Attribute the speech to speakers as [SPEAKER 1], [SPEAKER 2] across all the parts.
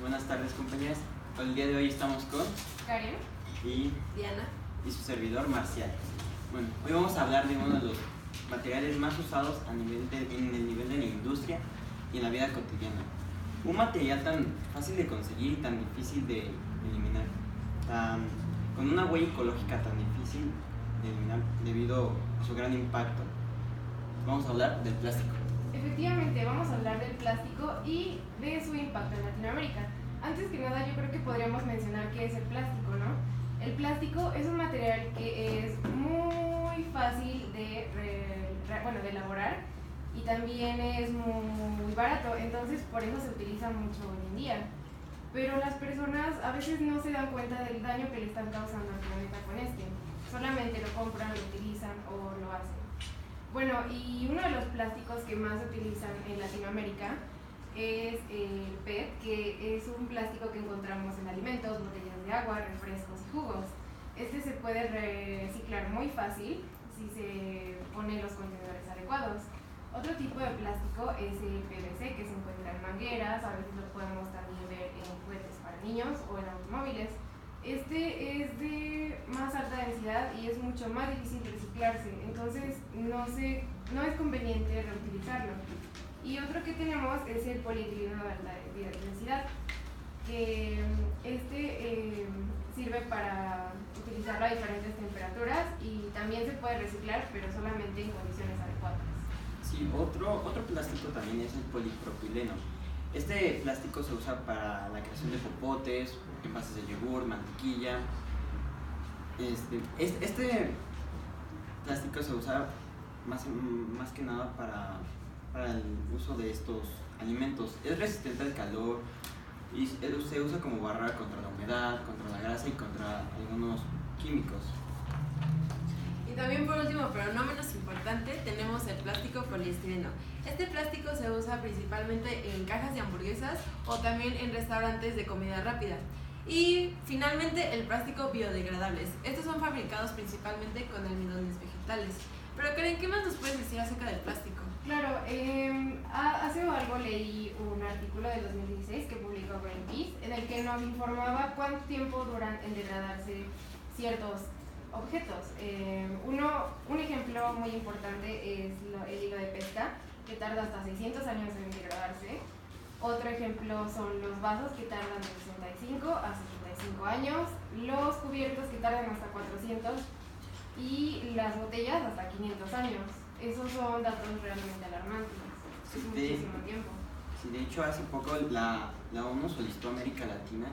[SPEAKER 1] Buenas tardes, compañeras. El día de hoy estamos con
[SPEAKER 2] Karen
[SPEAKER 1] y
[SPEAKER 2] Diana
[SPEAKER 1] y su servidor Marcial. Bueno, hoy vamos a hablar de uno de los materiales más usados en el nivel de la industria y en la vida cotidiana. Un material tan fácil de conseguir y tan difícil de eliminar, con una huella ecológica tan difícil de eliminar debido a su gran impacto. Vamos a hablar del plástico.
[SPEAKER 2] Efectivamente, vamos a hablar del plástico y de su impacto en Latinoamérica. Antes que nada, yo creo que podríamos mencionar qué es el plástico, ¿no? El plástico es un material que es muy fácil de elaborar y también es muy barato, entonces por eso se utiliza mucho hoy en día. Pero las personas a veces no se dan cuenta del daño que le están causando al planeta con este. Solamente lo compran, lo utilizan o lo hacen. Bueno, y uno de los plásticos que más se utilizan en Latinoamérica es el PET, que es un plástico que encontramos en alimentos, botellas de agua, refrescos y jugos. Este se puede reciclar muy fácil si se ponen los contenedores adecuados. Otro tipo de plástico es el PVC, que se encuentra en mangueras, a veces lo podemos también ver en juguetes para niños o en automóviles. Este es de más alta densidad y es mucho más difícil reciclarse, entonces no es conveniente reutilizarlo. Y otro que tenemos es el polietileno de alta densidad, que sirve para utilizarlo a diferentes temperaturas y también se puede reciclar, pero solamente en condiciones adecuadas.
[SPEAKER 1] Sí, otro plástico también es el polipropileno. Este plástico se usa para la creación de popotes, envases de yogur, mantequilla. Este plástico se usa más que nada para el uso de estos alimentos. Es resistente al calor y se usa como barrera contra la humedad, contra la grasa y contra algunos químicos.
[SPEAKER 3] Y también por último, pero no menos importante, tenemos el plástico poliestireno. Este plástico se usa principalmente en cajas de hamburguesas o también en restaurantes de comida rápida. Y finalmente el plástico biodegradables. Estos son fabricados principalmente con almidones vegetales. Pero Karen, ¿qué más nos puedes decir acerca del plástico?
[SPEAKER 2] Claro, hace algo leí un artículo del 2016 que publicó Greenpeace en el que nos informaba cuánto tiempo duran en degradarse ciertos objetos. Un ejemplo muy importante es el hilo de pesca, que tarda hasta 600 años en degradarse. Otro ejemplo son los vasos, que tardan de 65 a 75 años, los cubiertos, que tardan hasta 400, y las botellas hasta 500 años. Esos son datos realmente alarmantes. Es muchísimo tiempo.
[SPEAKER 1] Sí, de hecho, hace poco la ONU solicitó a América Latina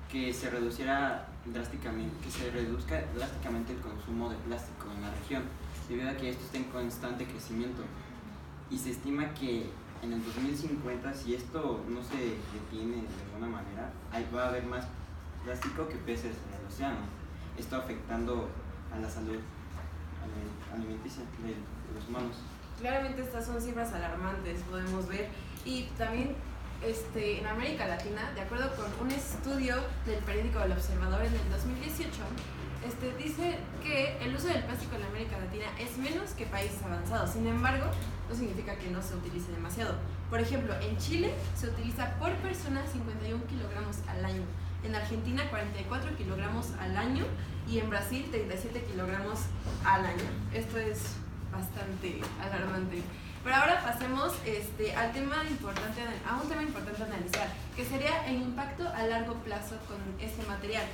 [SPEAKER 1] que se reduzca drásticamente el consumo de plástico en la región, debido a que esto está en constante crecimiento. Y se estima que en el 2050, si esto no se detiene de alguna manera, va a haber más plástico que peces en el océano. Esto afectando a la salud alimenticia de los humanos.
[SPEAKER 3] Claramente estas son cifras alarmantes, podemos ver. Y también en América Latina, de acuerdo con un estudio del periódico El Observador en el 2018, dice que el uso del plástico en América Latina es menos que países avanzados. Sin embargo, no significa que no se utilice demasiado. Por ejemplo, en Chile se utiliza por persona 51 kilogramos al año, en Argentina 44 kilogramos al año y en Brasil 37 kilogramos al año. Esto es bastante alarmante. Pero ahora pasemos a un tema importante a analizar, que sería el impacto a largo plazo con este material.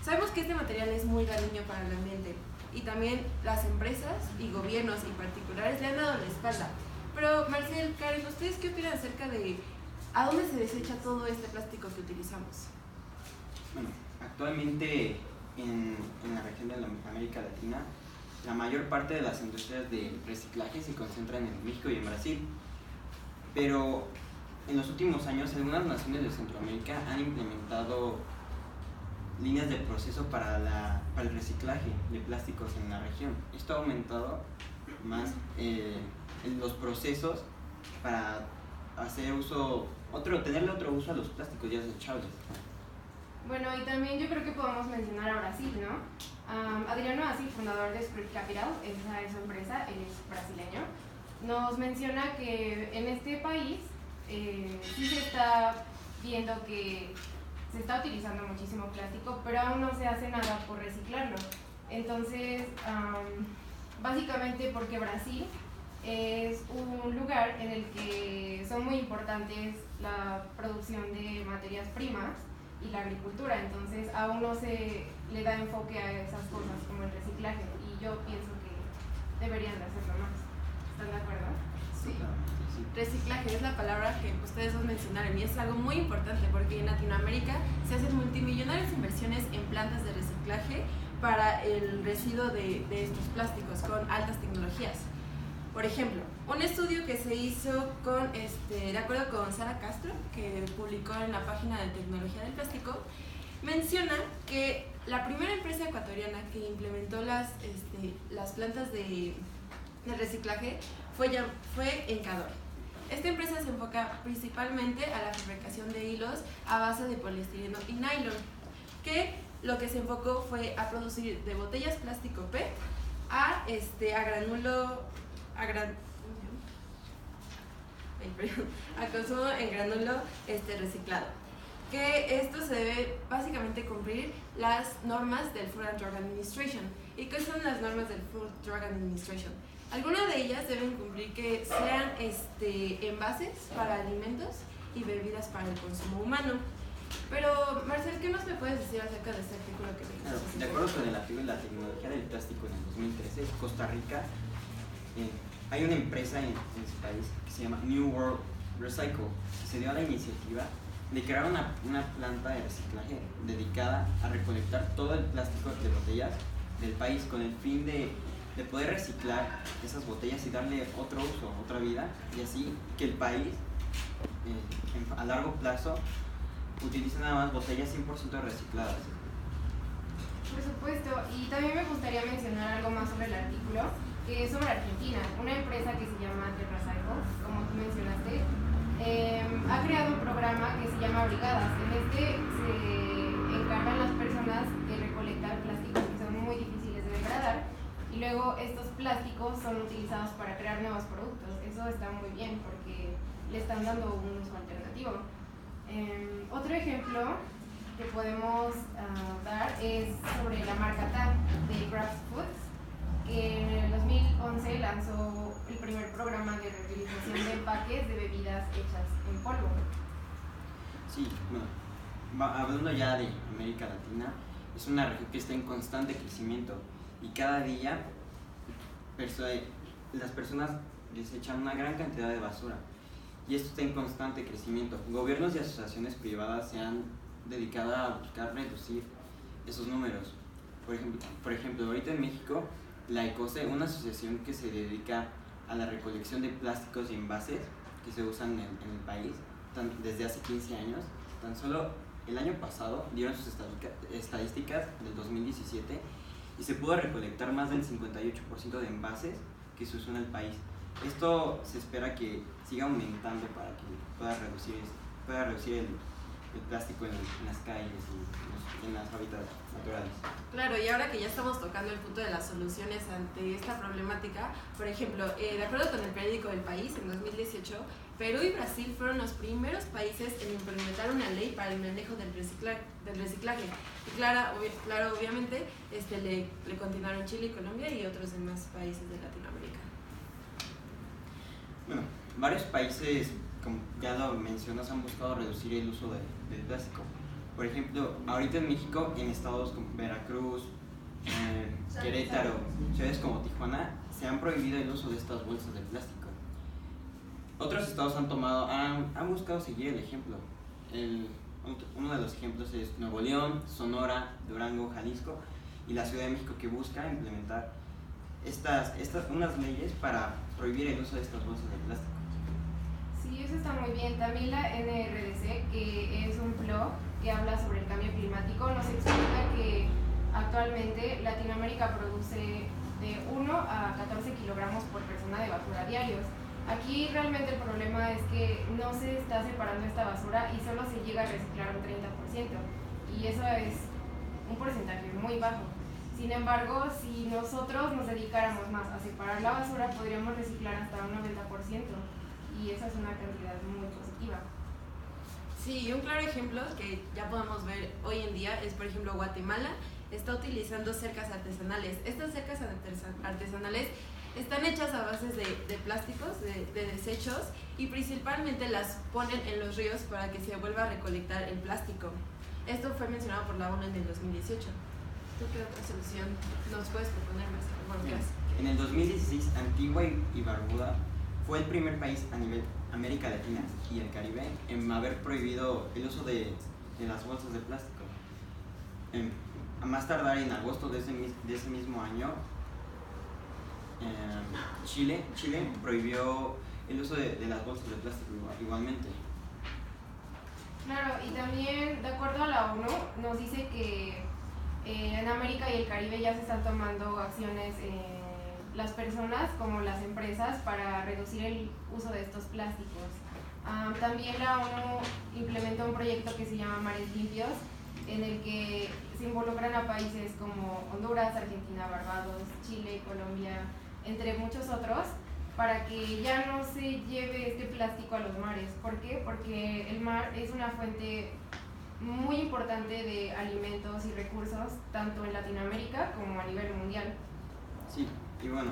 [SPEAKER 3] Sabemos que este material es muy dañino para el ambiente y también las empresas y gobiernos y particulares le han dado la espalda. Pero Marcel, Karen, ¿ustedes qué opinan acerca de a dónde se desecha todo este plástico que utilizamos?
[SPEAKER 1] Bueno, actualmente en la región de América Latina, la mayor parte de las industrias de reciclaje se concentran en México y en Brasil. Pero en los últimos años, algunas naciones de Centroamérica han implementado líneas de proceso para el reciclaje de plásticos en la región. Esto ha aumentado más los procesos para tenerle otro uso a los plásticos ya desechables.
[SPEAKER 2] Bueno, y también yo creo que podemos mencionar a Brasil, ¿no? Adriano Assi, fundador de Spirit Capital, esa es su empresa, él es brasileño, nos menciona que en este país sí se está viendo que se está utilizando muchísimo plástico, pero aún no se hace nada por reciclarlo. Entonces, básicamente porque Brasil es un lugar en el que son muy importantes la producción de materias primas y la agricultura, entonces aún no se le da enfoque a esas cosas como el reciclaje, y yo pienso que deberían de hacerlo más. ¿Están de acuerdo?
[SPEAKER 3] Sí.
[SPEAKER 1] Sí.
[SPEAKER 3] Reciclaje es la palabra que ustedes dos mencionaron y es algo muy importante porque en Latinoamérica se hacen multimillonarias inversiones en plantas de reciclaje para el residuo de estos plásticos con altas tecnologías. Por ejemplo, un estudio que se hizo de acuerdo con Sara Castro, que publicó en la página de tecnología del plástico, menciona que la primera empresa ecuatoriana que implementó las plantas de reciclaje fue Encador. Esta empresa se enfoca principalmente a la fabricación de hilos a base de poliestireno y nylon, que lo que se enfocó fue a producir de botellas plástico PET a consumo en granulo reciclado. Que esto se debe básicamente cumplir las normas del Food and Drug Administration. ¿Y qué son las normas del Food and Drug Administration? Algunas de ellas deben cumplir que sean envases para alimentos y bebidas para el consumo humano. Pero, Marcel, ¿qué más me puedes decir acerca de este artículo que me
[SPEAKER 1] Claro, de acuerdo con el artículo de la tecnología del plástico en el 2013, Costa Rica, hay una empresa en su país que se llama New World Recycle, que se dio a la iniciativa de crear una planta de reciclaje dedicada a recolectar todo el plástico de botellas del país con el fin de poder reciclar esas botellas y darle otro uso, otra vida, y así que el país a largo plazo utilice nada más botellas 100% recicladas.
[SPEAKER 2] Por supuesto, y también me gustaría mencionar algo más sobre el artículo, que es sobre Argentina, una empresa que se llama TerraCycle, como tú mencionaste, ha creado un programa que se llama Brigadas. En este se encargan las personas de recolectar plásticos que son muy difíciles de degradar, y luego estos plásticos son utilizados para crear nuevos productos. Eso está muy bien porque le están dando un uso alternativo. Otro ejemplo que podemos dar es sobre la marca TAM de Kraft Foods, que en el 2011 lanzó el primer programa de reutilización de empaques de bebidas hechas en polvo.
[SPEAKER 1] Sí, bueno, hablando ya de América Latina, es una región que está en constante crecimiento y cada día las personas desechan una gran cantidad de basura y esto está en constante crecimiento. Gobiernos y asociaciones privadas se han dedicado a buscar reducir esos números. Por ejemplo, ahorita en México, la ECOCE, una asociación que se dedica a la recolección de plásticos y envases que se usan en el país desde hace 15 años, tan solo el año pasado dieron sus estadísticas del 2017 y se pudo recolectar más del 58% de envases que se usan en el país. Esto se espera que siga aumentando para que pueda reducir el plástico en las calles y en las hábitats naturales.
[SPEAKER 3] Claro, y ahora que ya estamos tocando el punto de las soluciones ante esta problemática, por ejemplo, de acuerdo con el periódico El País, en 2018, Perú y Brasil fueron los primeros países en implementar una ley para el manejo del reciclaje. Y claro, obviamente, le continuaron Chile y Colombia y otros demás países de Latinoamérica.
[SPEAKER 1] Bueno, varios países, como ya lo mencionas, han buscado reducir el uso del plástico. Por ejemplo, ahorita en México, en estados como Veracruz, Querétaro, ciudades como Tijuana, se han prohibido el uso de estas bolsas de plástico. Otros estados han buscado seguir el ejemplo. Uno de los ejemplos es Nuevo León, Sonora, Durango, Jalisco y la Ciudad de México, que busca implementar unas leyes para prohibir el uso de estas bolsas de plástico.
[SPEAKER 2] Sí, eso está muy bien. También la NRDC, que es un blog que habla sobre el cambio climático, nos explica que actualmente Latinoamérica produce de 1 a 14 kilogramos por persona de basura diarios. Aquí realmente el problema es que no se está separando esta basura y solo se llega a reciclar un 30%, y eso es un porcentaje muy bajo. Sin embargo, si nosotros nos dedicáramos más a separar la basura, podríamos reciclar hasta un 90%, y esa es una cantidad muy positiva.
[SPEAKER 3] Sí, un claro ejemplo que ya podemos ver hoy en día es, por ejemplo, Guatemala está utilizando cercas artesanales. Estas cercas artesanales están hechas a bases de plásticos, de desechos, y principalmente las ponen en los ríos para que se vuelva a recolectar el plástico. Esto fue mencionado por la ONU en el 2018. ¿Tú qué otra solución nos puedes proponer, maestro? Bueno, ¿qué haces?
[SPEAKER 1] En el 2016, Antigua y Barbuda fue el primer país a nivel América Latina y el Caribe en haber prohibido el uso de las bolsas de plástico. A más tardar en agosto de ese mismo año, Chile prohibió el uso de las bolsas de plástico igualmente.
[SPEAKER 2] Claro, y también, de acuerdo a la ONU, nos dice que en América y el Caribe ya se están tomando acciones las personas como las empresas para reducir el uso de estos plásticos. También la ONU implementó un proyecto que se llama Mares Limpios, en el que se involucran a países como Honduras, Argentina, Barbados, Chile, Colombia, entre muchos otros, para que ya no se lleve este plástico a los mares. ¿Por qué? Porque el mar es una fuente muy importante de alimentos y recursos, tanto en Latinoamérica como a nivel mundial.
[SPEAKER 1] Sí, y bueno,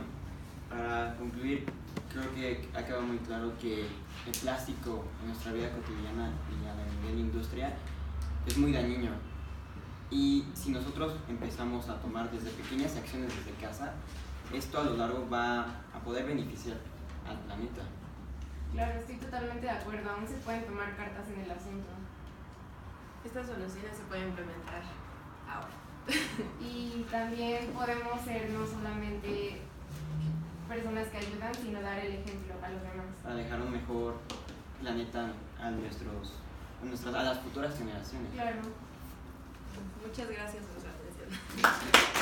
[SPEAKER 1] para concluir, creo que ha quedado muy claro que el plástico en nuestra vida cotidiana y a nivel industria es muy dañino. Y si nosotros empezamos a tomar desde pequeñas acciones desde casa, esto a lo largo va a poder beneficiar al planeta.
[SPEAKER 2] Claro, estoy totalmente de acuerdo. Aún se pueden tomar cartas en el asunto.
[SPEAKER 3] Estas soluciones se pueden implementar ahora.
[SPEAKER 2] Y también podemos ser no solamente personas que ayudan, sino dar el ejemplo a los demás.
[SPEAKER 1] Para dejar un mejor planeta a las futuras generaciones.
[SPEAKER 2] Claro.
[SPEAKER 3] Muchas gracias por su atención.